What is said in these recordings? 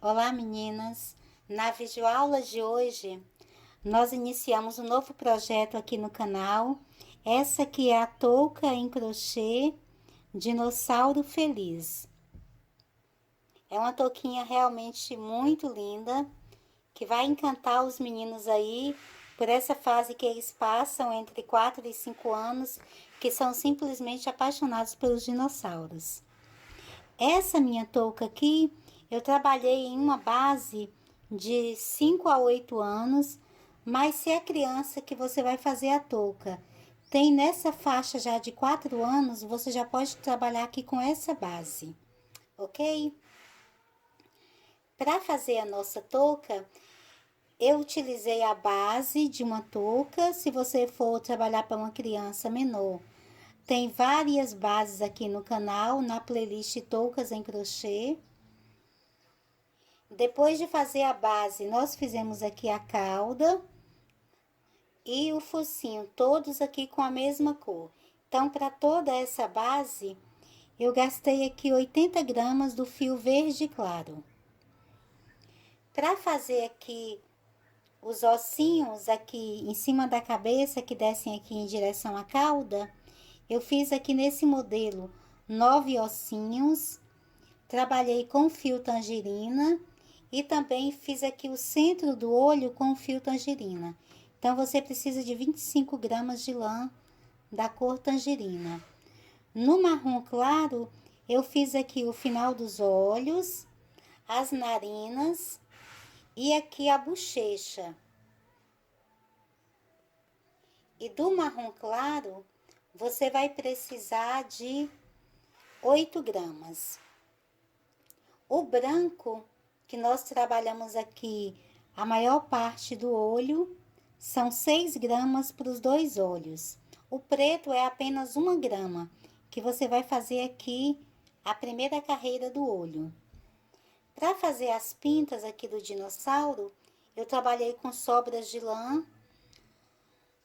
Olá meninas, na videoaula de hoje nós iniciamos um novo projeto aqui no canal. Essa aqui é a touca em crochê Dinossauro Feliz. É uma touquinha realmente muito linda, que vai encantar os meninos aí por essa fase que eles passam entre 4 e 5 anos, que são simplesmente apaixonados pelos dinossauros. Essa minha touca aqui, eu trabalhei em uma base de 5 a 8 anos, mas se é criança que você vai fazer a touca, tem nessa faixa já de 4 anos, você já pode trabalhar aqui com essa base, ok? Para fazer a nossa touca, eu utilizei a base de uma touca. Se você for trabalhar para uma criança menor, tem várias bases aqui no canal, na playlist Toucas em Crochê. Depois de fazer a base, nós fizemos aqui a cauda e o focinho, todos aqui com a mesma cor. Então, para toda essa base, eu gastei aqui 80 gramas do fio verde claro. Para fazer aqui os ossinhos aqui em cima da cabeça, que descem aqui em direção à cauda, eu fiz aqui nesse modelo 9 ossinhos, trabalhei com fio tangerina e também fiz aqui o centro do olho com fio tangerina. Então, você precisa de 25 gramas de lã da cor tangerina. No marrom claro, eu fiz aqui o final dos olhos, as narinas e aqui a bochecha. E do marrom claro, você vai precisar de 8 gramas. O branco, que nós trabalhamos aqui a maior parte do olho, são 6 gramas para os 2 olhos. O preto é apenas 1 grama, que você vai fazer aqui a primeira carreira do olho. Para fazer as pintas aqui do dinossauro, eu trabalhei com sobras de lã.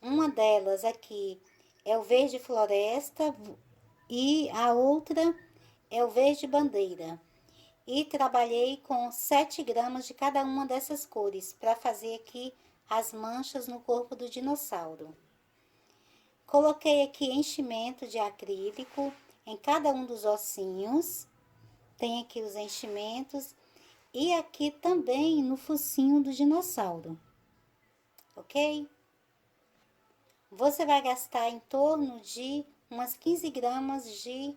Uma delas aqui é o verde floresta e a outra é o verde bandeira. E trabalhei com 7 gramas de cada uma dessas cores, para fazer aqui as manchas no corpo do dinossauro. Coloquei aqui enchimento de acrílico em cada um dos ossinhos. Tem aqui os enchimentos e aqui também no focinho do dinossauro, ok? Você vai gastar em torno de umas 15 gramas de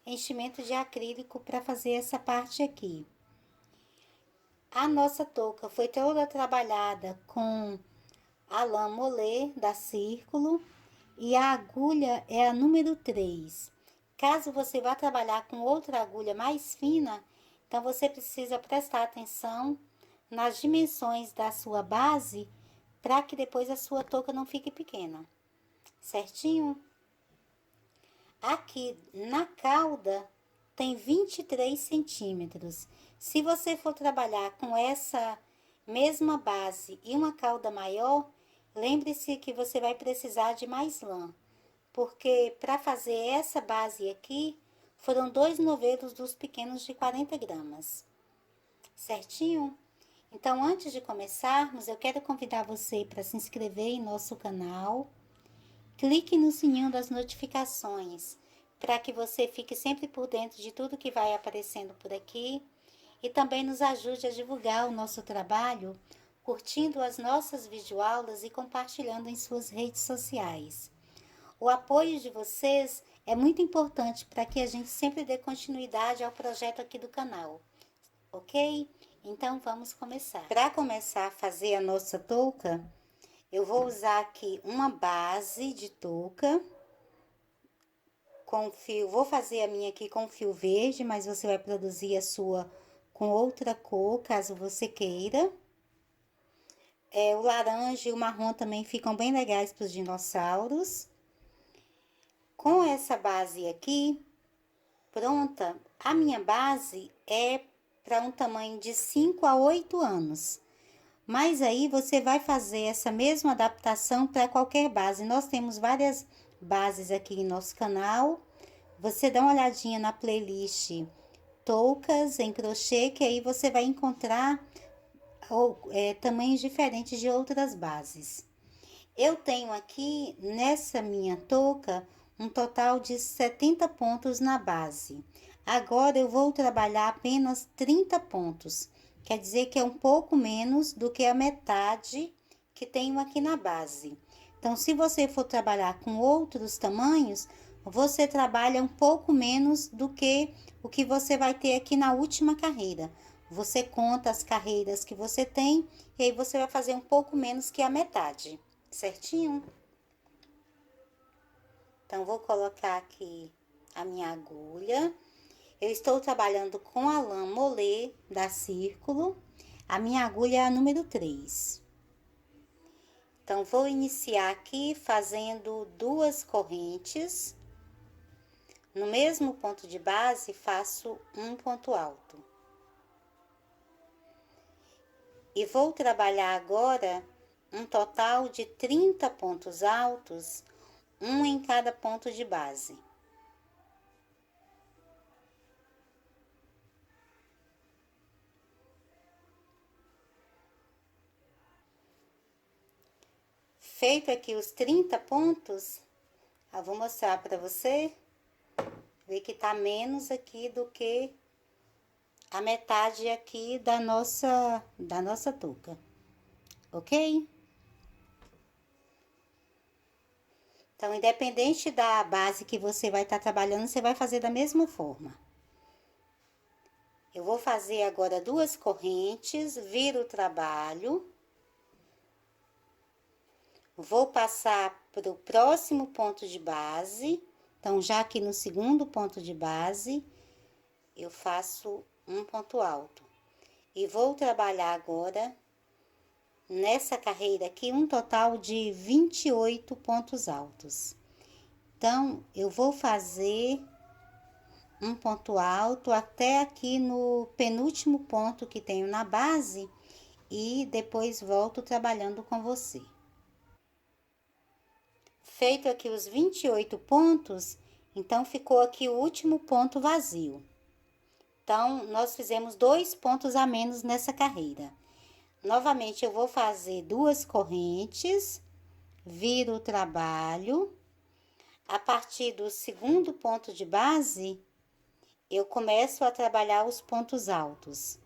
enchimento de acrílico para fazer essa parte aqui. A nossa touca foi toda trabalhada com a lã molê da Círculo e a agulha é a número 3. Caso você vá trabalhar com outra agulha mais fina, então você precisa prestar atenção nas dimensões da sua base para que depois a sua touca não fique pequena, certinho? Aqui na cauda tem 23 centímetros. Se você for trabalhar com essa mesma base e uma cauda maior, lembre-se que você vai precisar de mais lã, porque para fazer essa base aqui, foram 2 novelos dos pequenos de 40 gramas, certinho? Então, antes de começarmos, eu quero convidar você para se inscrever em nosso canal. Clique no sininho das notificações para que você fique sempre por dentro de tudo que vai aparecendo por aqui e também nos ajude a divulgar o nosso trabalho, curtindo as nossas videoaulas e compartilhando em suas redes sociais. O apoio de vocês é muito importante para que a gente sempre dê continuidade ao projeto aqui do canal, ok? Então vamos começar. Para começar a fazer a nossa touca, eu vou usar aqui uma base de touca com fio, vou fazer a minha aqui com fio verde, mas você vai produzir a sua com outra cor, caso você queira. O laranja e o marrom também ficam bem legais para os dinossauros. Com essa base aqui pronta, a minha base é para um tamanho de 5 a 8 anos. Mas aí você vai fazer essa mesma adaptação para qualquer base. Nós temos várias bases aqui em nosso canal. Você dá uma olhadinha na playlist toucas em crochê, que aí você vai encontrar tamanhos diferentes de outras bases. Eu tenho aqui nessa minha touca um total de 70 pontos na base. Agora eu vou trabalhar apenas 30 pontos, quer dizer que é um pouco menos do que a metade que tenho aqui na base. Então, se você for trabalhar com outros tamanhos, você trabalha um pouco menos do que o que você vai ter aqui na última carreira. Você conta as carreiras que você tem e aí você vai fazer um pouco menos que a metade, certinho? Então, vou colocar aqui a minha agulha. Eu estou trabalhando com a lã molê da Círculo. A minha agulha é a número 3. Então, vou iniciar aqui fazendo 2 correntes. No mesmo ponto de base, faço um ponto alto. E vou trabalhar agora um total de 30 pontos altos, um em cada ponto de base. Feito aqui os 30 pontos, eu vou mostrar para você, ver que tá menos aqui do que a metade aqui da nossa touca, ok? Então, independente da base que você vai estar trabalhando, você vai fazer da mesma forma. Eu vou fazer agora 2 correntes, viro o trabalho. Vou passar para o próximo ponto de base. Então, já aqui no segundo ponto de base, eu faço um ponto alto. E vou trabalhar agora, nessa carreira aqui, um total de 28 pontos altos. Então, eu vou fazer um ponto alto até aqui no penúltimo ponto que tenho na base e depois volto trabalhando com você. Feito aqui os 28 pontos, então ficou aqui o último ponto vazio. Então, nós fizemos 2 pontos a menos nessa carreira. Novamente, eu vou fazer 2 correntes, viro o trabalho. A partir do segundo ponto de base, eu começo a trabalhar os pontos altos.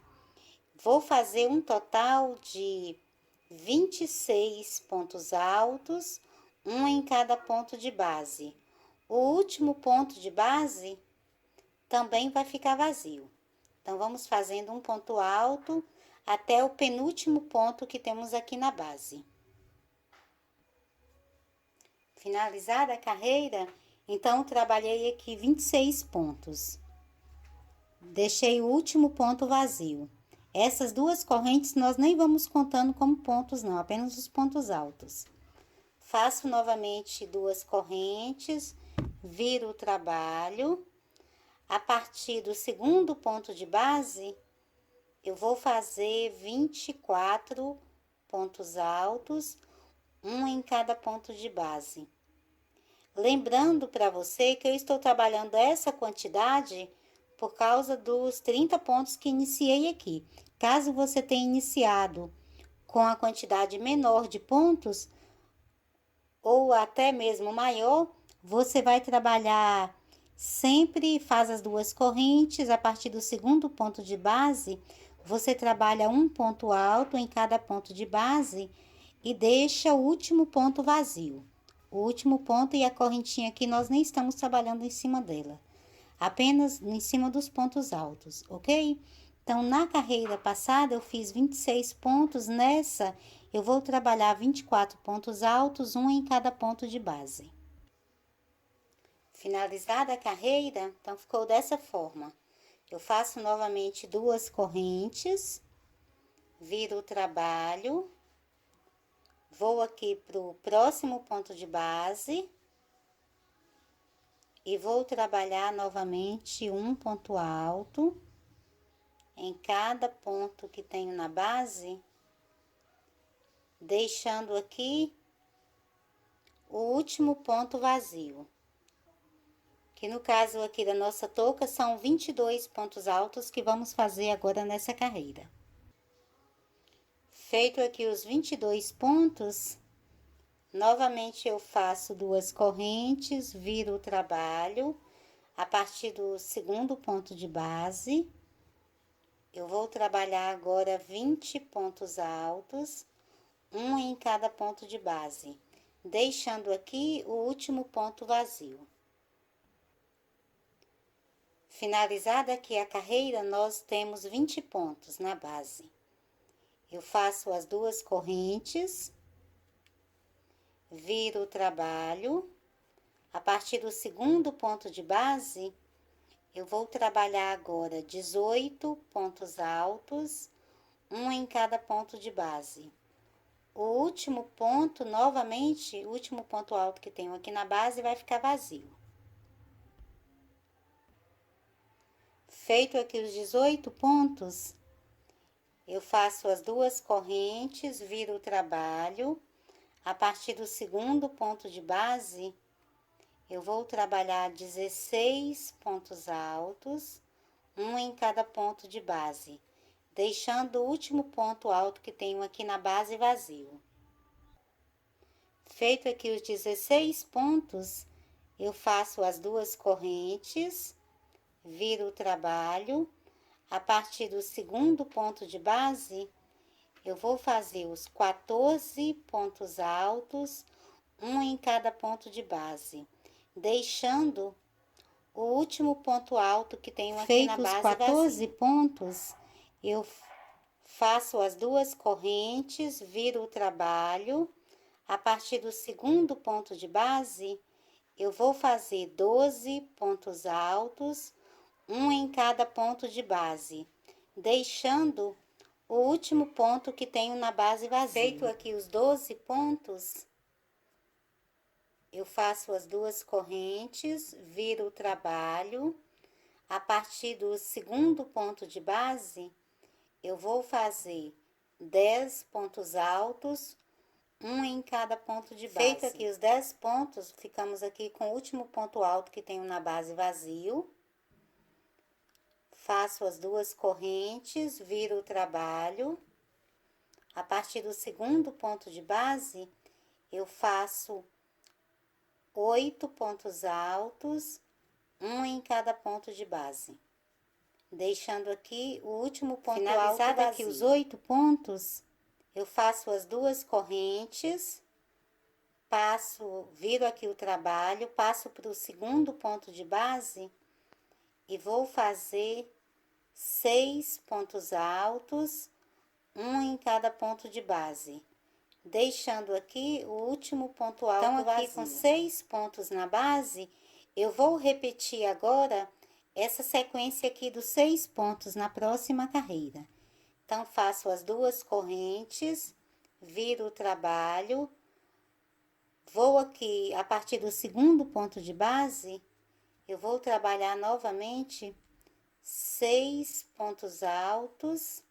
Vou fazer um total de 26 pontos altos, um em cada ponto de base. O último ponto de base também vai ficar vazio. Então, vamos fazendo um ponto alto até o penúltimo ponto que temos aqui na base. Finalizada a carreira, então, trabalhei aqui 26 pontos. Deixei o último ponto vazio. Essas 2 correntes nós nem vamos contando como pontos, não, apenas os pontos altos. Faço novamente 2 correntes, viro o trabalho. A partir do segundo ponto de base, eu vou fazer 24 pontos altos, um em cada ponto de base. Lembrando para você que eu estou trabalhando essa quantidade por causa dos 30 pontos que iniciei aqui. Caso você tenha iniciado com a quantidade menor de pontos, ou até mesmo maior, você vai trabalhar sempre faz as 2 correntes. A partir do segundo ponto de base, você trabalha um ponto alto em cada ponto de base e deixa o último ponto vazio. O último ponto e a correntinha aqui nós nem estamos trabalhando em cima dela, apenas em cima dos pontos altos, ok? Então, na carreira passada eu fiz 26 pontos, nessa eu vou trabalhar 24 pontos altos, um em cada ponto de base. Finalizada a carreira, então ficou dessa forma. Eu faço novamente 2 correntes, viro o trabalho, vou aqui para o próximo ponto de base e vou trabalhar novamente um ponto alto em cada ponto que tenho na base, deixando aqui o último ponto vazio. Que no caso aqui da nossa touca são 22 pontos altos que vamos fazer agora nessa carreira. Feito aqui os 22 pontos, novamente eu faço 2 correntes, viro o trabalho, a partir do segundo ponto de base, eu vou trabalhar agora 20 pontos altos, um em cada ponto de base, deixando aqui o último ponto vazio. Finalizada aqui a carreira, nós temos 20 pontos na base. Eu faço as 2 correntes, viro o trabalho, a partir do segundo ponto de base, eu vou trabalhar agora 18 pontos altos, um em cada ponto de base. O último ponto, novamente, o último ponto alto que tenho aqui na base vai ficar vazio. Feito aqui os 18 pontos, eu faço as 2 correntes, viro o trabalho, a partir do segundo ponto de base, eu vou trabalhar 16 pontos altos, um em cada ponto de base, deixando o último ponto alto que tenho aqui na base vazio. Feito aqui os 16 pontos, eu faço as 2 correntes, viro o trabalho, a partir do segundo ponto de base, eu vou fazer os 14 pontos altos, um em cada ponto de base, deixando o último ponto alto que tenho aqui na base vazio. Feitos os 14 pontos, eu faço as 2 correntes, viro o trabalho, a partir do segundo ponto de base, eu vou fazer 12 pontos altos, um em cada ponto de base, deixando o último ponto que tenho na base vazio. Feito aqui os 12 pontos, eu faço as 2 correntes, viro o trabalho, a partir do segundo ponto de base, eu vou fazer 10 pontos altos, um em cada ponto de base. Feito aqui os 10 pontos, ficamos aqui com o último ponto alto que tenho na base vazio. Faço as 2 correntes, viro o trabalho. A partir do segundo ponto de base, eu faço 8 pontos altos, um em cada ponto de base, deixando aqui o último ponto alto vazio. Finalizado aqui os 8 pontos, eu faço as 2 correntes, viro aqui o trabalho, passo para o segundo ponto de base e vou fazer 6 pontos altos, um em cada ponto de base, deixando aqui o último ponto alto vazio. Então, aqui com 6 pontos na base, eu vou repetir agora essa sequência aqui dos 6 pontos na próxima carreira. Então, faço as 2 correntes, viro o trabalho, vou aqui, a partir do segundo ponto de base, eu vou trabalhar novamente 6 pontos altos,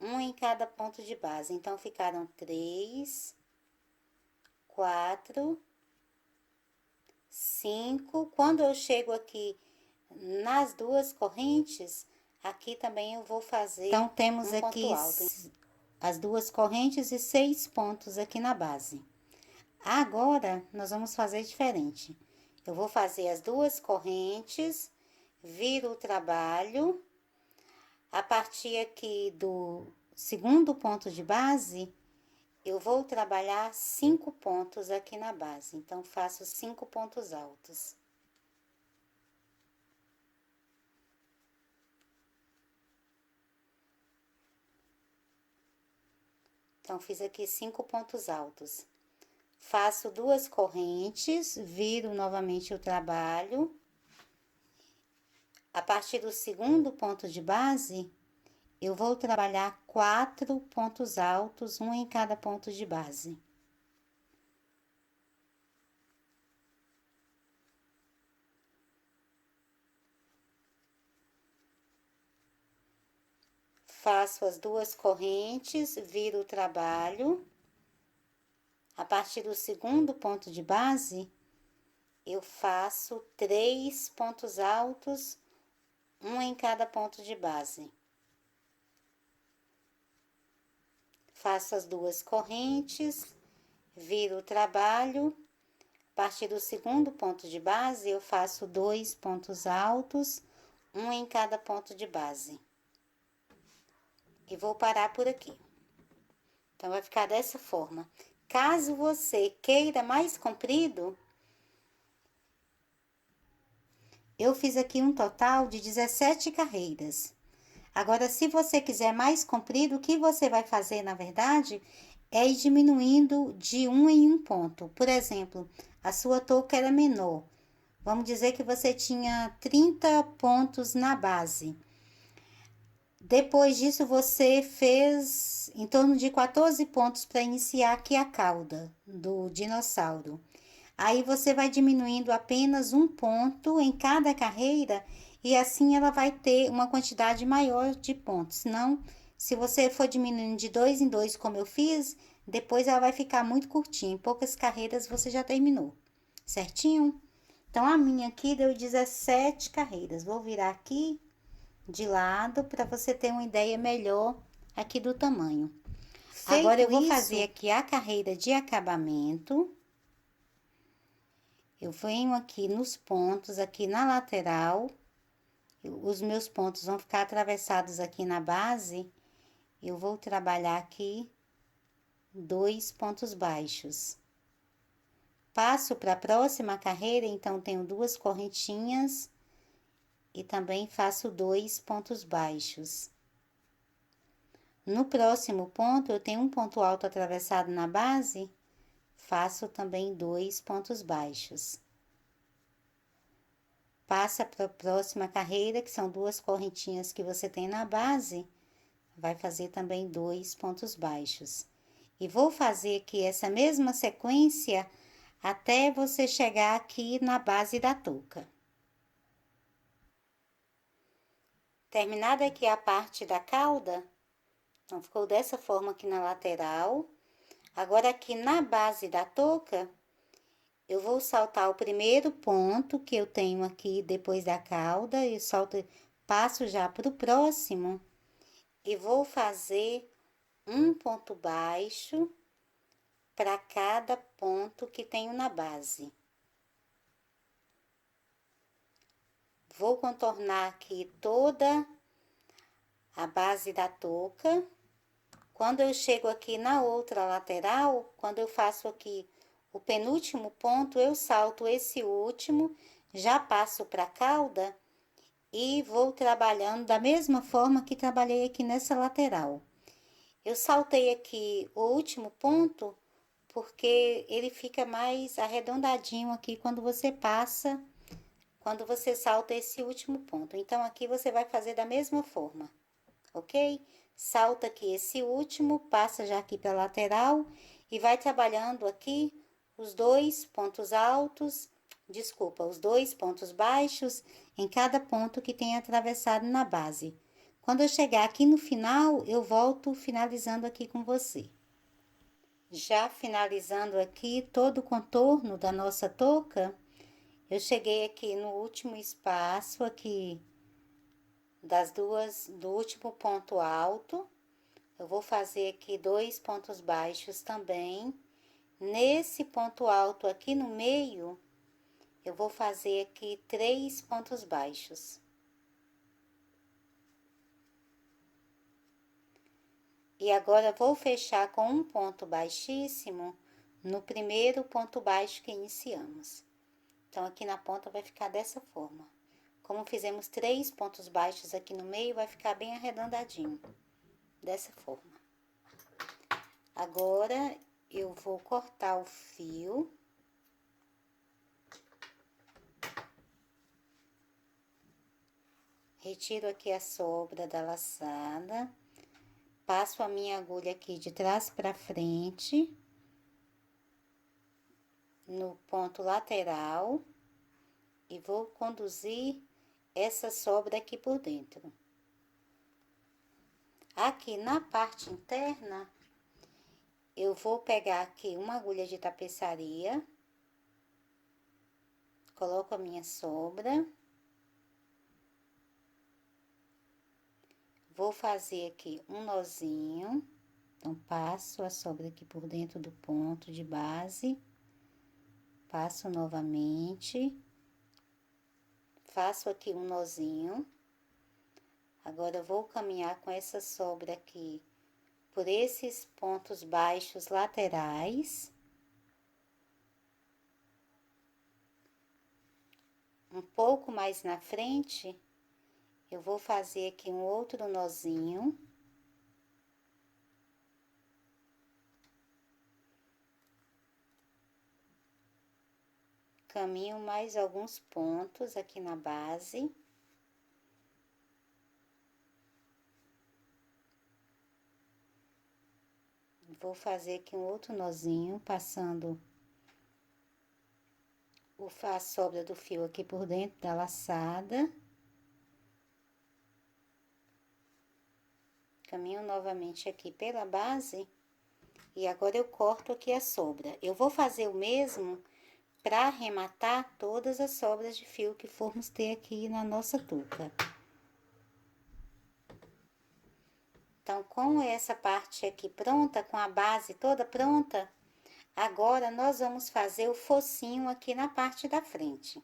um em cada ponto de base. Então, ficaram 3, 4, 5. Quando eu chego aqui nas 2 correntes, aqui também eu vou fazer. Então, temos aqui as 2 correntes e 6 pontos aqui na base. Agora, nós vamos fazer diferente. Eu vou fazer as 2 correntes, viro o trabalho. A partir aqui do segundo ponto de base, eu vou trabalhar 5 pontos aqui na base. Então, faço 5 pontos altos. Então, fiz aqui 5 pontos altos. Faço 2 correntes, viro novamente o trabalho. A partir do segundo ponto de base, eu vou trabalhar 4 pontos altos, um em cada ponto de base. Faço as 2 correntes, viro o trabalho. A partir do segundo ponto de base, eu faço 3 pontos altos, um em cada ponto de base. Faço as 2 correntes, viro o trabalho. A partir do segundo ponto de base, eu faço 2 pontos altos, um em cada ponto de base. E vou parar por aqui. Então, vai ficar dessa forma. Caso você queira mais comprido, eu fiz aqui um total de 17 carreiras. Agora, se você quiser mais comprido, o que você vai fazer, na verdade, é ir diminuindo de um em um ponto. Por exemplo, a sua touca era menor. Vamos dizer que você tinha 30 pontos na base. Depois disso, você fez em torno de 14 pontos para iniciar aqui a cauda do dinossauro. Aí, você vai diminuindo apenas um ponto em cada carreira e assim ela vai ter uma quantidade maior de pontos. Senão, se você for diminuindo de 2 em 2, como eu fiz, depois ela vai ficar muito curtinha. Em poucas carreiras você já terminou, certinho? Então, a minha aqui deu 17 carreiras. Vou virar aqui de lado para você ter uma ideia melhor aqui do tamanho. Agora, eu vou fazer aqui a carreira de acabamento. Eu venho aqui nos pontos, aqui na lateral. Os meus pontos vão ficar atravessados aqui na base. Eu vou trabalhar aqui 2 pontos baixos. Passo para a próxima carreira, então, tenho 2 correntinhas. E também faço 2 pontos baixos. No próximo ponto, eu tenho um ponto alto atravessado na base, faço também 2 pontos baixos. Passa para a próxima carreira, que são 2 correntinhas que você tem na base, vai fazer também 2 pontos baixos. E vou fazer aqui essa mesma sequência até você chegar aqui na base da touca. Terminada aqui a parte da cauda, então, ficou dessa forma aqui na lateral. Agora, aqui na base da touca, eu vou saltar o primeiro ponto que eu tenho aqui depois da cauda, e passo já para o próximo, e vou fazer um ponto baixo para cada ponto que tenho na base. Vou contornar aqui toda a base da touca. Quando eu chego aqui na outra lateral, quando eu faço aqui o penúltimo ponto, eu salto esse último, já passo para a cauda e vou trabalhando da mesma forma que trabalhei aqui nessa lateral. Eu saltei aqui o último ponto porque ele fica mais arredondadinho aqui quando você passa, quando você salta esse último ponto. Então, aqui você vai fazer da mesma forma, ok? Salta aqui esse último, passa já aqui para a lateral e vai trabalhando aqui os 2 pontos altos, os 2 pontos baixos em cada ponto que tem atravessado na base. Quando eu chegar aqui no final, eu volto finalizando aqui com você. Já finalizando aqui todo o contorno da nossa touca, eu cheguei aqui no último espaço aqui do último ponto alto. Eu vou fazer aqui 2 pontos baixos também. Nesse ponto alto aqui no meio, eu vou fazer aqui 3 pontos baixos. E agora, vou fechar com um ponto baixíssimo no primeiro ponto baixo que iniciamos. Então, aqui na ponta vai ficar dessa forma. Como fizemos 3 pontos baixos aqui no meio, vai ficar bem arredondadinho, dessa forma. Agora, eu vou cortar o fio. Retiro aqui a sobra da laçada. Passo a minha agulha aqui de trás para frente, no ponto lateral, e vou conduzir essa sobra aqui por dentro. Aqui na parte interna, eu vou pegar aqui uma agulha de tapeçaria, coloco a minha sobra. Vou fazer aqui um nozinho, então, passo a sobra aqui por dentro do ponto de base, passo novamente, faço aqui um nozinho. Agora, eu vou caminhar com essa sobra aqui por esses pontos baixos laterais. Um pouco mais na frente, eu vou fazer aqui um outro nozinho. Caminho mais alguns pontos aqui na base. Vou fazer aqui um outro nozinho, passando a sobra do fio aqui por dentro da laçada. Caminho novamente aqui pela base. E agora, eu corto aqui a sobra. Eu vou fazer o mesmo para arrematar todas as sobras de fio que formos ter aqui na nossa touca. Então, com essa parte aqui pronta, com a base toda pronta, agora nós vamos fazer o focinho aqui na parte da frente.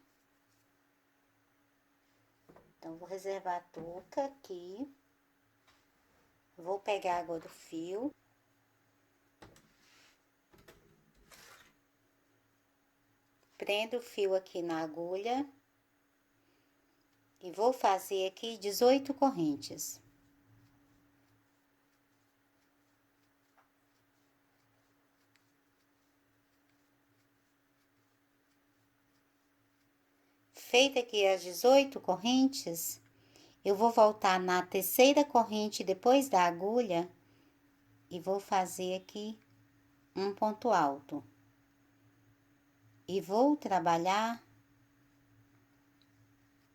Então, vou reservar a touca aqui. Vou pegar agora o fio. Prendo o fio aqui na agulha. E vou fazer aqui 18 correntes. Feita aqui as 18 correntes, eu vou voltar na terceira corrente depois da agulha e vou fazer aqui um ponto alto. E vou trabalhar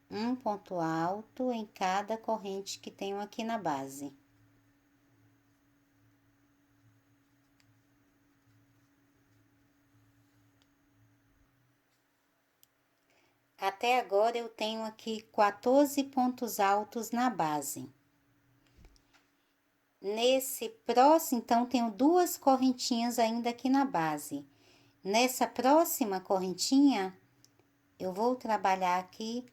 um ponto alto em cada corrente que tenho aqui na base. Até agora, eu tenho aqui 14 pontos altos na base. Nesse próximo, então, tenho 2 correntinhas ainda aqui na base. Nessa próxima correntinha, eu vou trabalhar aqui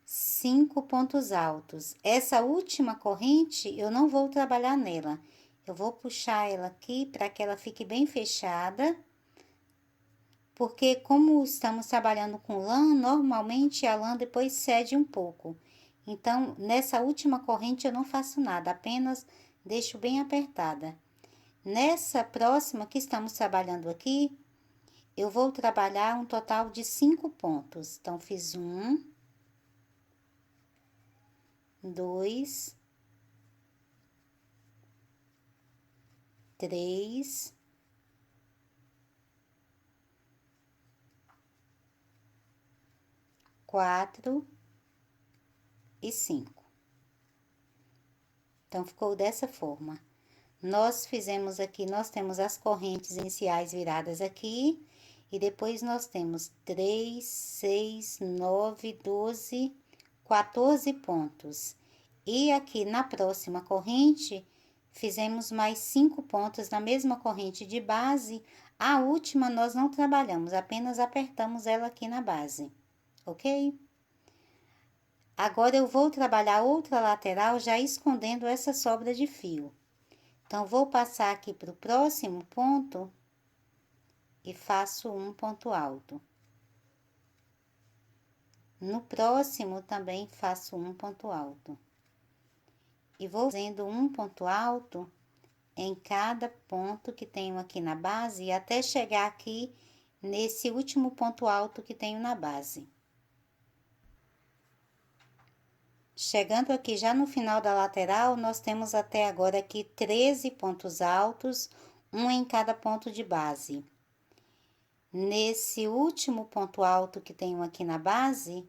5 pontos altos. Essa última corrente, eu não vou trabalhar nela. Eu vou puxar ela aqui para que ela fique bem fechada. Porque como estamos trabalhando com lã, normalmente a lã depois cede um pouco. Então, nessa última corrente eu não faço nada, apenas deixo bem apertada. Nessa próxima que estamos trabalhando aqui, eu vou trabalhar um total de 5 pontos. Então, fiz 1, 2, 3, 4 e 5. Então, ficou dessa forma. Nós fizemos aqui, nós temos as correntes iniciais viradas aqui, e depois nós temos 3, 6, 9, 12, 14 pontos. E aqui na próxima corrente, fizemos mais 5 pontos na mesma corrente de base, A última nós não trabalhamos, apenas apertamos ela aqui na base, ok? Agora eu vou trabalhar outra lateral já escondendo essa sobra de fio. Então, vou passar aqui para o próximo ponto e faço um ponto alto. No próximo também faço um ponto alto. E vou fazendo um ponto alto em cada ponto que tenho aqui na base até chegar aqui nesse último ponto alto que tenho na base. Chegando aqui já no final da lateral, nós temos até agora aqui 13 pontos altos, um em cada ponto de base. Nesse último ponto alto que tenho aqui na base,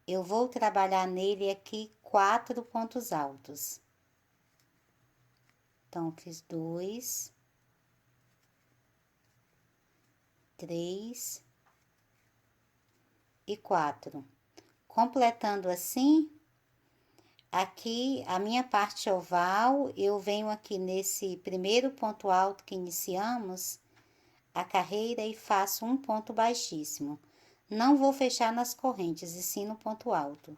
eu vou trabalhar nele aqui 4 pontos altos. Então, fiz 2, 3 e 4. Completando assim, aqui a minha parte oval, eu venho aqui nesse primeiro ponto alto que iniciamos a carreira e faço um ponto baixíssimo. Não vou fechar nas correntes, e sim no ponto alto.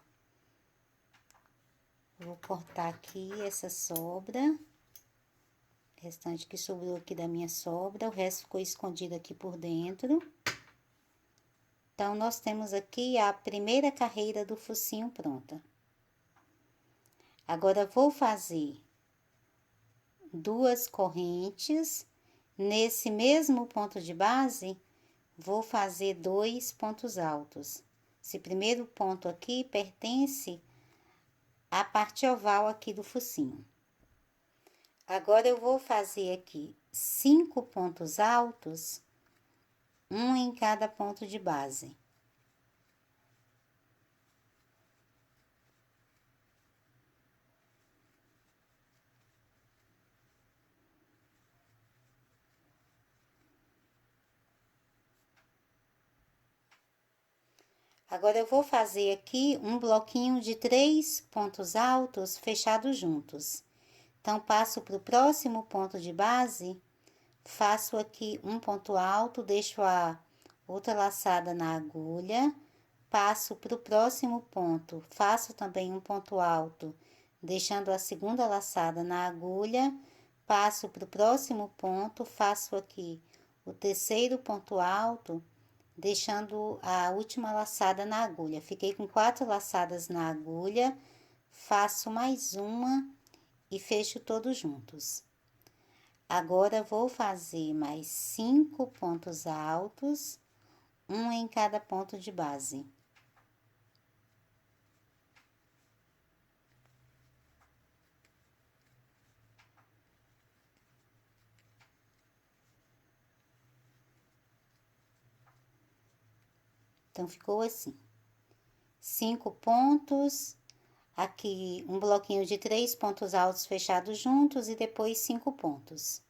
Vou cortar aqui essa sobra, restante que sobrou aqui da minha sobra, o resto ficou escondido aqui por dentro. Então, nós temos aqui a primeira carreira do focinho pronta. Agora, vou fazer 2 correntes. Nesse mesmo ponto de base, vou fazer 2 pontos altos. Esse primeiro ponto aqui pertence à parte oval aqui do focinho. Agora, eu vou fazer aqui 5 pontos altos, um em cada ponto de base. Agora, eu vou fazer aqui um bloquinho de 3 pontos altos fechados juntos. Então, passo para o próximo ponto de base, faço aqui um ponto alto, deixo a outra laçada na agulha, passo para o próximo ponto, faço também um ponto alto, deixando a segunda laçada na agulha, passo para o próximo ponto, faço aqui o terceiro ponto alto, deixando a última laçada na agulha. Fiquei com 4 laçadas na agulha, faço mais uma e fecho todos juntos. Agora, vou fazer mais 5 pontos altos, um em cada ponto de base. Então, ficou assim. 5 pontos, aqui um bloquinho de 3 pontos altos fechados juntos e depois 5 pontos.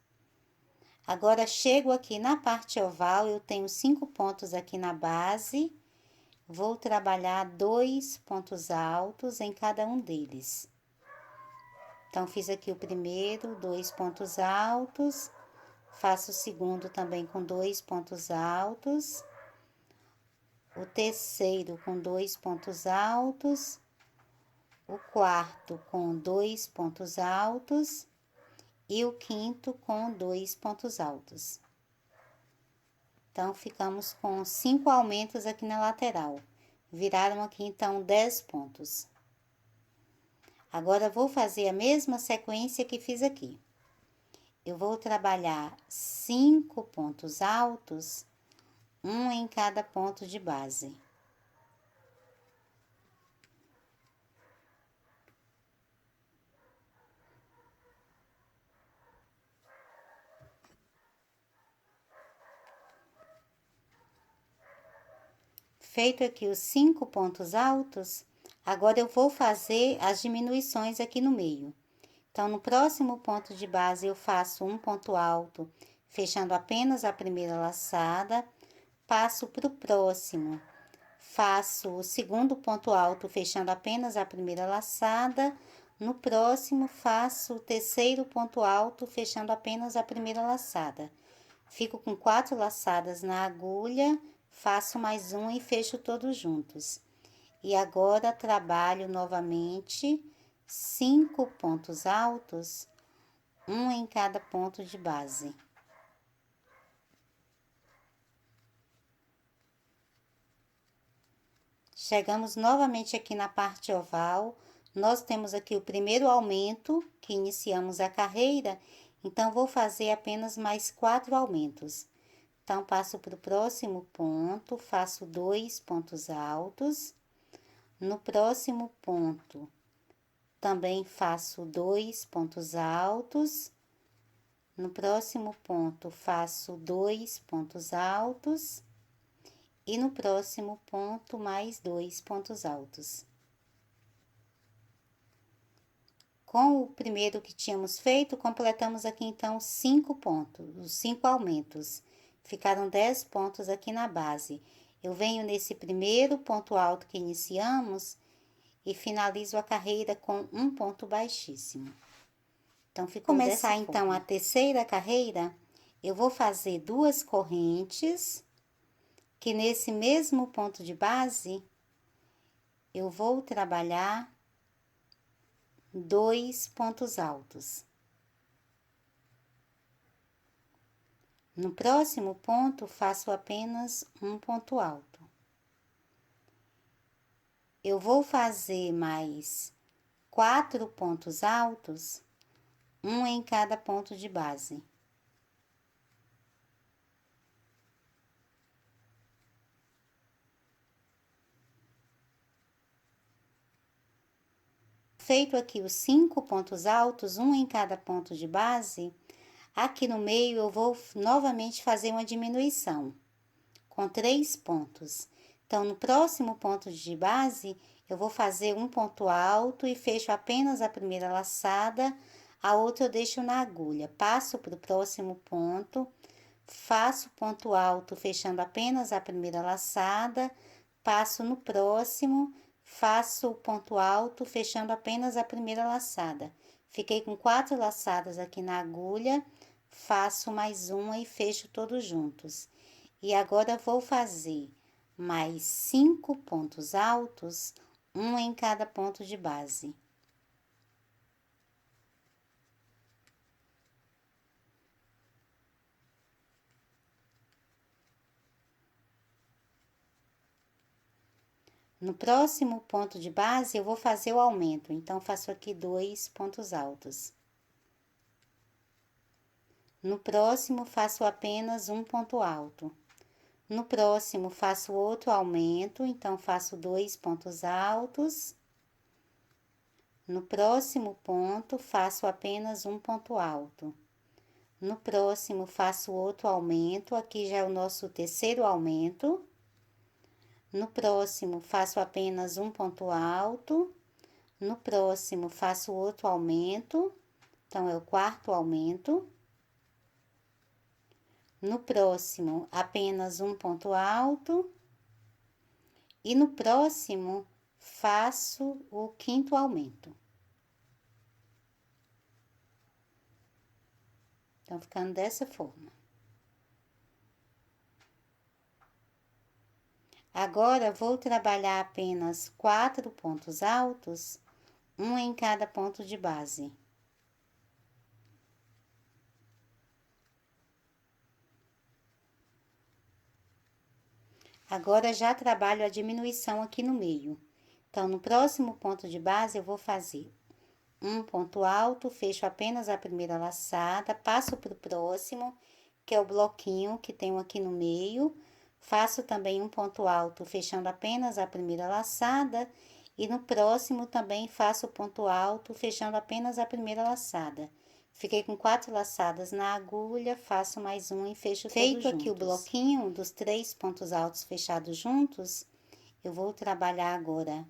Agora, chego aqui na parte oval, eu tenho 5 pontos aqui na base, vou trabalhar 2 pontos altos em cada um deles. Então, fiz aqui o primeiro, 2 pontos altos, faço o segundo também com 2 pontos altos, o terceiro com 2 pontos altos, o quarto com 2 pontos altos e o quinto com 2 pontos altos. Então, ficamos com 5 aumentos aqui na lateral. Viraram aqui, então, 10 pontos. Agora, vou fazer a mesma sequência que fiz aqui. Eu vou trabalhar 5 pontos altos, um em cada ponto de base. Feito aqui os 5 pontos altos, agora eu vou fazer as diminuições aqui no meio. Então, no próximo ponto de base, eu faço um ponto alto, fechando apenas a primeira laçada, passo para o próximo, faço o segundo ponto alto, fechando apenas a primeira laçada, no próximo, faço o terceiro ponto alto, fechando apenas a primeira laçada. Fico com 4 laçadas na agulha, faço mais uma e fecho todos juntos. E agora trabalho novamente 5 pontos altos, um em cada ponto de base. Chegamos novamente aqui na parte oval, nós temos aqui o primeiro aumento que iniciamos a carreira, então vou fazer apenas mais 4 aumentos. Então, passo para o próximo ponto, faço 2 pontos altos. No próximo ponto, também faço 2 pontos altos. No próximo ponto, faço 2 pontos altos. E no próximo ponto, mais 2 pontos altos. Com o primeiro que tínhamos feito, completamos aqui, então, 5 pontos, os 5 aumentos. Ficaram 10 pontos aqui na base. Eu venho nesse primeiro ponto alto que iniciamos e finalizo a carreira com um ponto baixíssimo. Então, ficou começar, então, a terceira carreira, eu vou fazer 2 correntes, que nesse mesmo ponto de base, eu vou trabalhar 2 pontos altos. No próximo ponto, faço apenas um ponto alto. Eu vou fazer mais 4 pontos altos, um em cada ponto de base. Feito aqui os 5 pontos altos, um em cada ponto de base, aqui no meio eu vou novamente fazer uma diminuição, com 3 pontos. Então, no próximo ponto de base, eu vou fazer um ponto alto e fecho apenas a primeira laçada, a outra eu deixo na agulha. Passo para o próximo ponto, faço ponto alto fechando apenas a primeira laçada, passo no próximo, faço o ponto alto fechando apenas a primeira laçada. Fiquei com 4 laçadas aqui na agulha, faço mais uma e fecho todos juntos. E agora vou fazer mais 5 pontos altos, um em cada ponto de base. No próximo ponto de base, eu vou fazer o aumento, então, faço aqui 2 pontos altos. No próximo, faço apenas um ponto alto. No próximo, faço outro aumento, então, faço 2 pontos altos. No próximo ponto, faço apenas um ponto alto. No próximo, faço outro aumento, aqui já é o nosso terceiro aumento. No próximo, faço apenas um ponto alto. No próximo, faço outro aumento, então, é o quarto aumento. No próximo, apenas um ponto alto. E no próximo, faço o quinto aumento. Então, ficando dessa forma. Agora, vou trabalhar apenas 4 pontos altos, um em cada ponto de base. Agora, já trabalho a diminuição aqui no meio. Então, no próximo ponto de base, eu vou fazer um ponto alto, fecho apenas a primeira laçada, passo para o próximo, que é o bloquinho que tenho aqui no meio. Faço também um ponto alto, fechando apenas a primeira laçada. E no próximo também faço ponto alto, fechando apenas a primeira laçada. Fiquei com 4 laçadas na agulha, faço mais um e fecho todos juntos. Feito aqui o bloquinho dos 3 pontos altos fechados juntos, eu vou trabalhar agora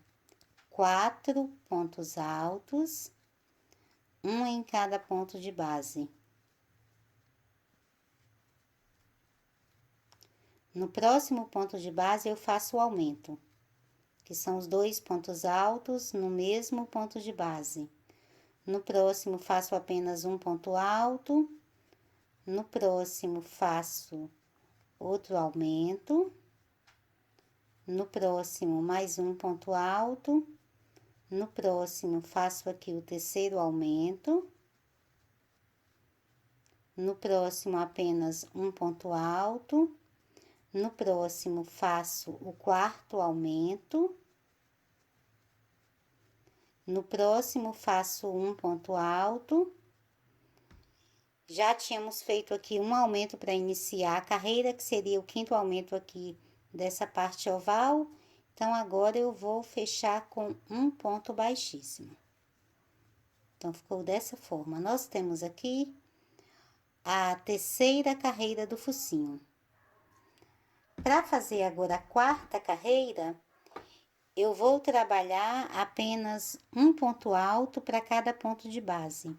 4 pontos altos, um em cada ponto de base. No próximo ponto de base, eu faço o aumento, que são os 2 pontos altos no mesmo ponto de base. No próximo, faço apenas um ponto alto. No próximo, faço outro aumento. No próximo, mais um ponto alto. No próximo, faço aqui o terceiro aumento. No próximo, apenas um ponto alto. No próximo, faço o quarto aumento. No próximo, faço um ponto alto. Já tínhamos feito aqui um aumento para iniciar a carreira, que seria o quinto aumento aqui dessa parte oval. Então, agora eu vou fechar com um ponto baixíssimo. Então, ficou dessa forma. Nós temos aqui a terceira carreira do focinho. Para fazer agora a quarta carreira, eu vou trabalhar apenas um ponto alto para cada ponto de base.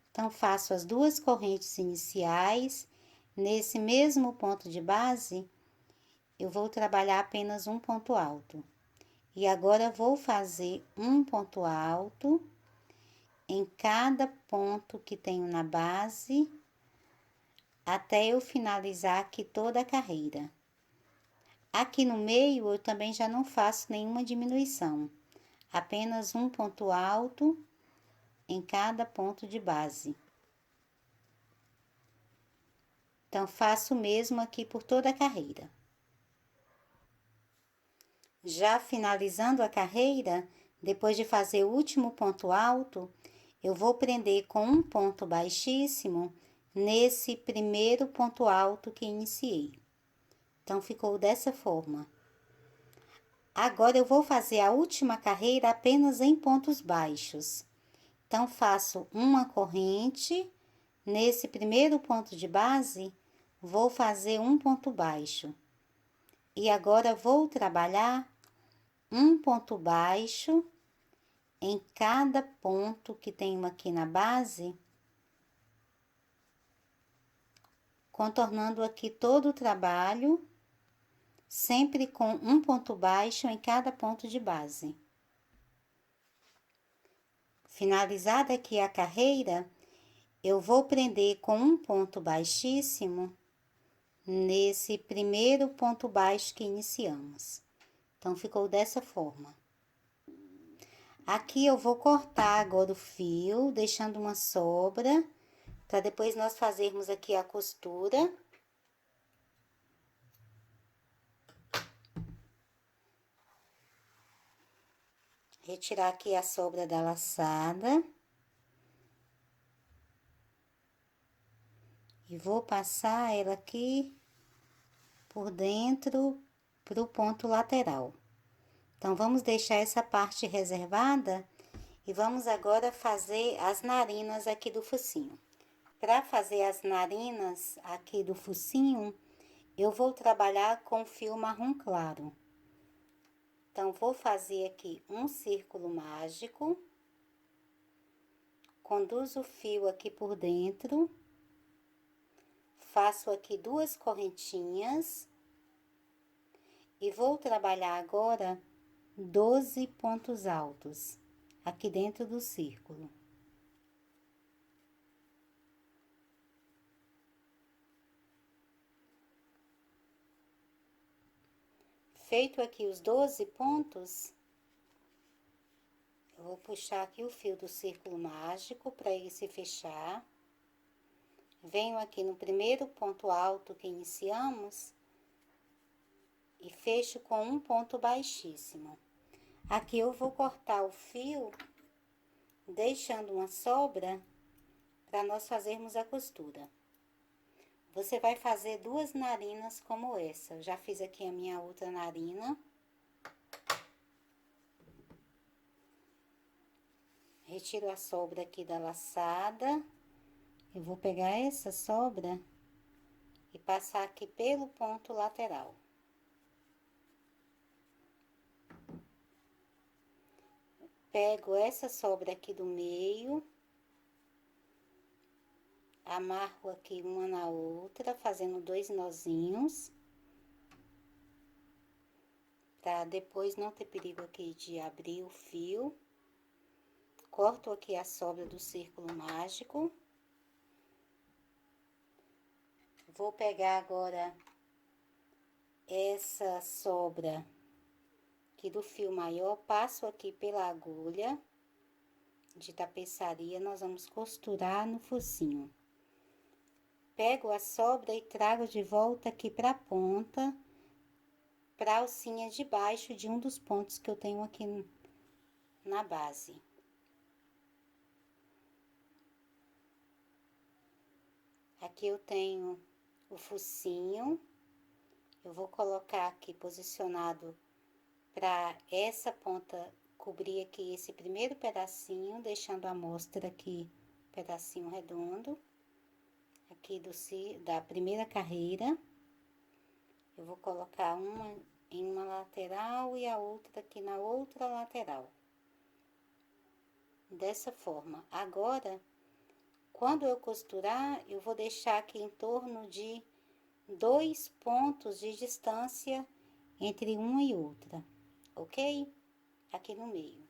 Então, faço as duas correntes iniciais. Nesse mesmo ponto de base, eu vou trabalhar apenas um ponto alto. E agora, vou fazer um ponto alto em cada ponto que tenho na base, até eu finalizar aqui toda a carreira. Aqui no meio, eu também já não faço nenhuma diminuição. Apenas um ponto alto em cada ponto de base. Então, faço o mesmo aqui por toda a carreira. Já finalizando a carreira, depois de fazer o último ponto alto, eu vou prender com um ponto baixíssimo nesse primeiro ponto alto que iniciei. Então, ficou dessa forma. Agora, eu vou fazer a última carreira apenas em pontos baixos. Então, faço uma corrente, nesse primeiro ponto de base, vou fazer um ponto baixo. E agora, vou trabalhar um ponto baixo em cada ponto que tenho aqui na base, contornando aqui todo o trabalho, sempre com um ponto baixo em cada ponto de base. Finalizada aqui a carreira, eu vou prender com um ponto baixíssimo nesse primeiro ponto baixo que iniciamos. Então, ficou dessa forma. Aqui eu vou cortar agora o fio, deixando uma sobra, para depois nós fazermos aqui a costura. Retirar aqui a sobra da laçada. E vou passar ela aqui por dentro pro ponto lateral. Então, vamos deixar essa parte reservada e vamos agora fazer as narinas aqui do focinho. Para fazer as narinas aqui do focinho, eu vou trabalhar com fio marrom claro. Então, vou fazer aqui um círculo mágico, conduzo o fio aqui por dentro, faço aqui duas correntinhas e vou trabalhar agora 12 pontos altos aqui dentro do círculo. Feito aqui os 12 pontos, eu vou puxar aqui o fio do círculo mágico para ele se fechar. Venho aqui no primeiro ponto alto que iniciamos e fecho com um ponto baixíssimo. Aqui eu vou cortar o fio, deixando uma sobra para nós fazermos a costura. Você vai fazer duas narinas como essa. Eu já fiz aqui a minha outra narina. Retiro a sobra aqui da laçada. Eu vou pegar essa sobra e passar aqui pelo ponto lateral. Pego essa sobra aqui do meio, amarro aqui uma na outra, fazendo dois nozinhos, pra depois não ter perigo aqui de abrir o fio. Corto aqui a sobra do círculo mágico. Vou pegar agora essa sobra aqui do fio maior, passo aqui pela agulha de tapeçaria, nós vamos costurar no focinho. Pego a sobra e trago de volta aqui pra ponta, pra alcinha de baixo de um dos pontos que eu tenho aqui na base. Aqui eu tenho o focinho, eu vou colocar aqui posicionado para essa ponta cobrir aqui esse primeiro pedacinho, deixando a amostra aqui, pedacinho redondo, aqui da primeira carreira. Eu vou colocar uma em uma lateral e a outra aqui na outra lateral. Dessa forma. Agora, quando eu costurar, eu vou deixar aqui em torno de 2 pontos de distância entre uma e outra, ok? Aqui no meio.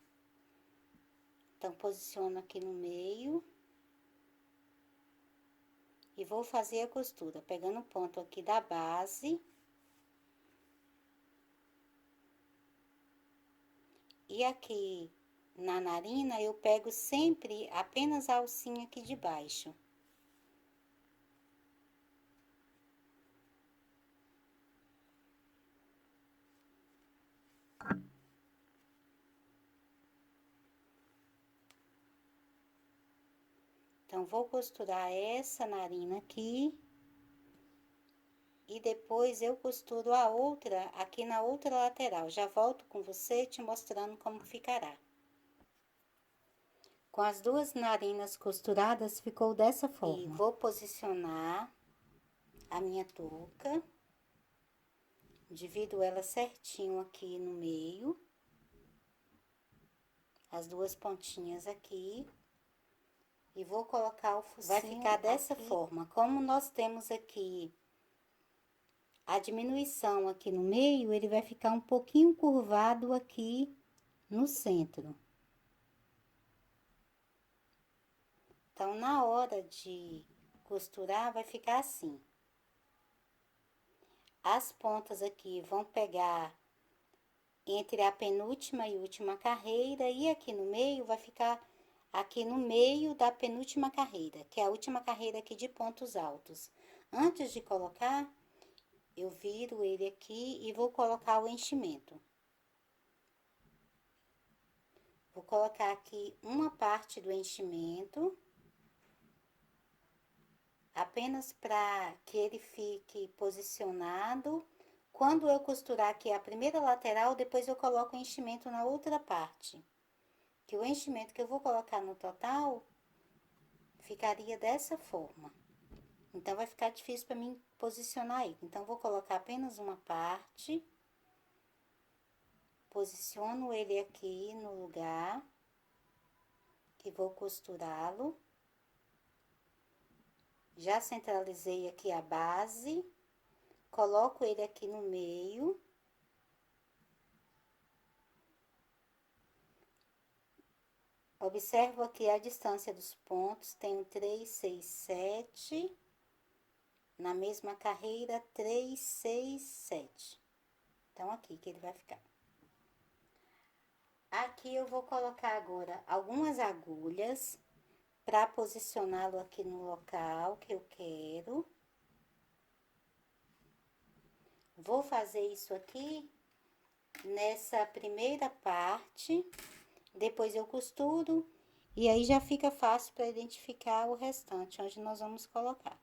Então, posiciono aqui no meio. E vou fazer a costura, pegando o ponto aqui da base. E aqui na narina, eu pego sempre apenas a alcinha aqui de baixo. Então, vou costurar essa narina aqui. E depois eu costuro a outra aqui na outra lateral. Já volto com você te mostrando como ficará. Com as duas narinas costuradas, ficou dessa forma. E vou posicionar a minha touca. Divido ela certinho aqui no meio. As duas pontinhas aqui. E vou colocar o focinho. Vai ficar dessa forma. Como nós temos aqui a diminuição aqui no meio, ele vai ficar um pouquinho curvado aqui no centro. Então, na hora de costurar, vai ficar assim. As pontas aqui vão pegar entre a penúltima e última carreira, e aqui no meio vai ficar aqui no meio da penúltima carreira, que é a última carreira aqui de pontos altos. Antes de colocar, eu viro ele aqui e vou colocar o enchimento. Vou colocar aqui uma parte do enchimento, apenas para que ele fique posicionado. Quando eu costurar aqui a primeira lateral, depois eu coloco o enchimento na outra parte. Que o enchimento que eu vou colocar no total, ficaria dessa forma. Então, vai ficar difícil para mim posicionar aí. Então, vou colocar apenas uma parte. Posiciono ele aqui no lugar que vou costurá-lo. Já centralizei aqui a base. Coloco ele aqui no meio. Observo aqui a distância dos pontos, tenho 3, 6, 7. Na mesma carreira, 3, 6, 7. Então, aqui que ele vai ficar. Aqui eu vou colocar agora algumas agulhas para posicioná-lo aqui no local que eu quero. Vou fazer isso aqui nessa primeira parte, depois eu costuro e aí já fica fácil para identificar o restante, onde nós vamos colocar.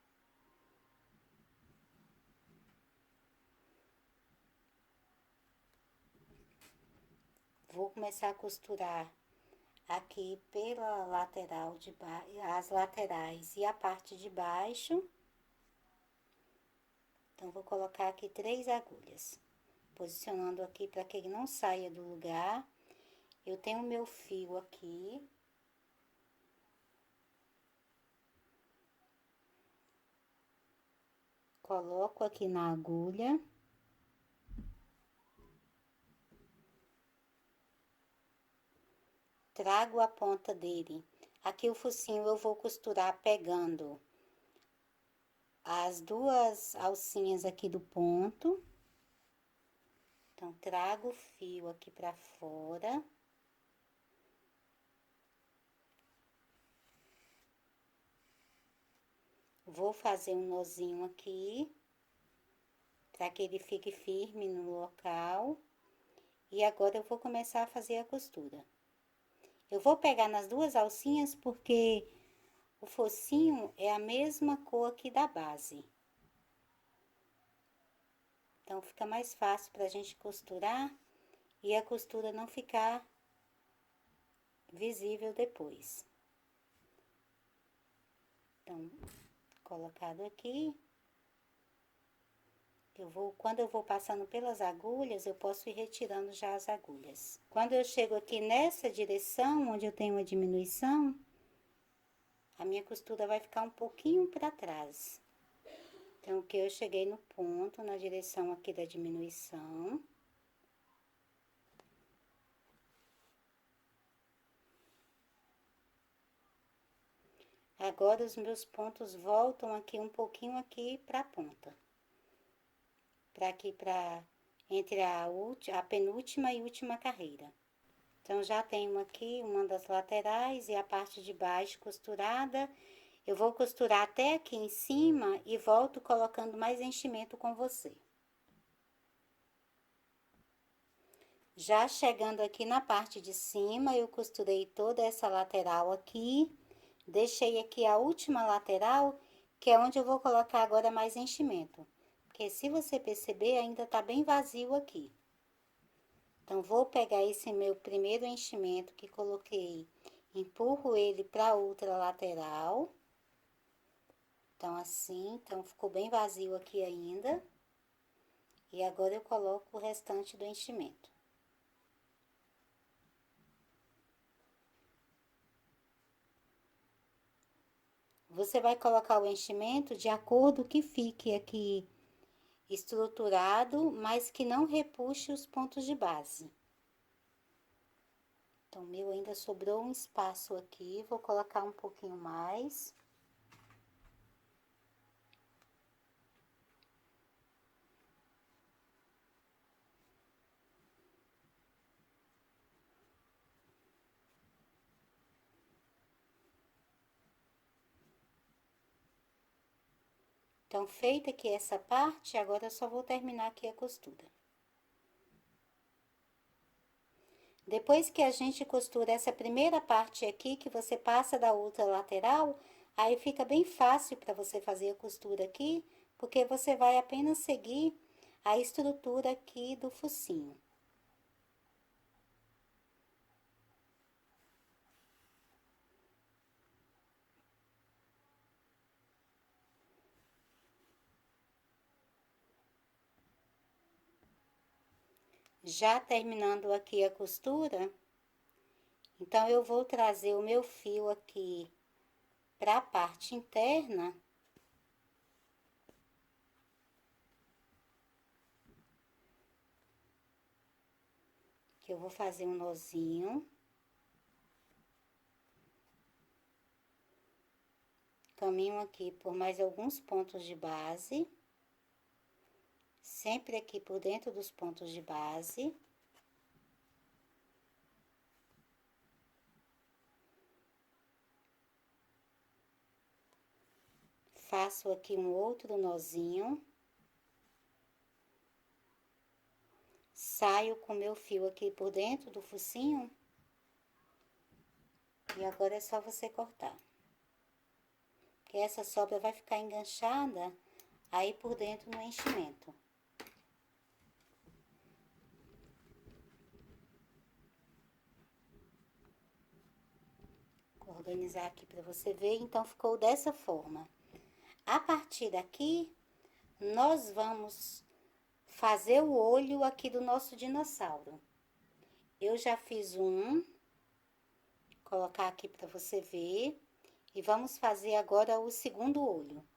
Vou começar a costurar aqui pela lateral de baixo, as laterais e a parte de baixo. Então, vou colocar aqui 3 agulhas, posicionando aqui para que ele não saia do lugar. Eu tenho o meu fio aqui. Coloco aqui na agulha. Trago a ponta dele. Aqui o focinho eu vou costurar pegando as duas alcinhas aqui do ponto. Então, trago o fio aqui pra fora. Vou fazer um nozinho aqui, para que ele fique firme no local. E agora eu vou começar a fazer a costura. Eu vou pegar nas duas alcinhas porque o focinho é a mesma cor aqui da base. Então, fica mais fácil pra gente costurar e a costura não ficar visível depois. Então, colocado aqui. Quando eu vou passando pelas agulhas, eu posso ir retirando já as agulhas. Quando eu chego aqui nessa direção, onde eu tenho uma diminuição, a minha costura vai ficar um pouquinho para trás. Então, que eu cheguei no ponto, na direção aqui da diminuição. Agora, os meus pontos voltam aqui um pouquinho aqui para a ponta. Entre a penúltima e última carreira. Então, já tenho aqui uma das laterais e a parte de baixo costurada. Eu vou costurar até aqui em cima e volto colocando mais enchimento com você. Já chegando aqui na parte de cima, eu costurei toda essa lateral aqui. Deixei aqui a última lateral, que é onde eu vou colocar agora mais enchimento. Porque se você perceber, ainda tá bem vazio aqui. Então, vou pegar esse meu primeiro enchimento que coloquei, empurro ele para outra lateral. Então, assim, então ficou bem vazio aqui ainda. E agora eu coloco o restante do enchimento. Você vai colocar o enchimento de acordo que fique aqui estruturado, mas que não repuxe os pontos de base. Então, meu ainda sobrou um espaço aqui, vou colocar um pouquinho mais. Então, feita aqui essa parte, agora eu só vou terminar aqui a costura. Depois que a gente costura essa primeira parte aqui, que você passa da outra lateral, aí fica bem fácil para você fazer a costura aqui, porque você vai apenas seguir a estrutura aqui do focinho. Já terminando aqui a costura, então eu vou trazer o meu fio aqui para a parte interna. Que eu vou fazer um nozinho. Caminho aqui por mais alguns pontos de base. Sempre aqui por dentro dos pontos de base. Faço aqui um outro nozinho. Saio com meu fio aqui por dentro do focinho. E agora é só você cortar. Porque essa sobra vai ficar enganchada aí por dentro no enchimento. Vou organizar aqui para você ver. Então, ficou dessa forma. A partir daqui, nós vamos fazer o olho aqui do nosso dinossauro. Eu já fiz um, colocar aqui para você ver. E vamos fazer agora o segundo olho.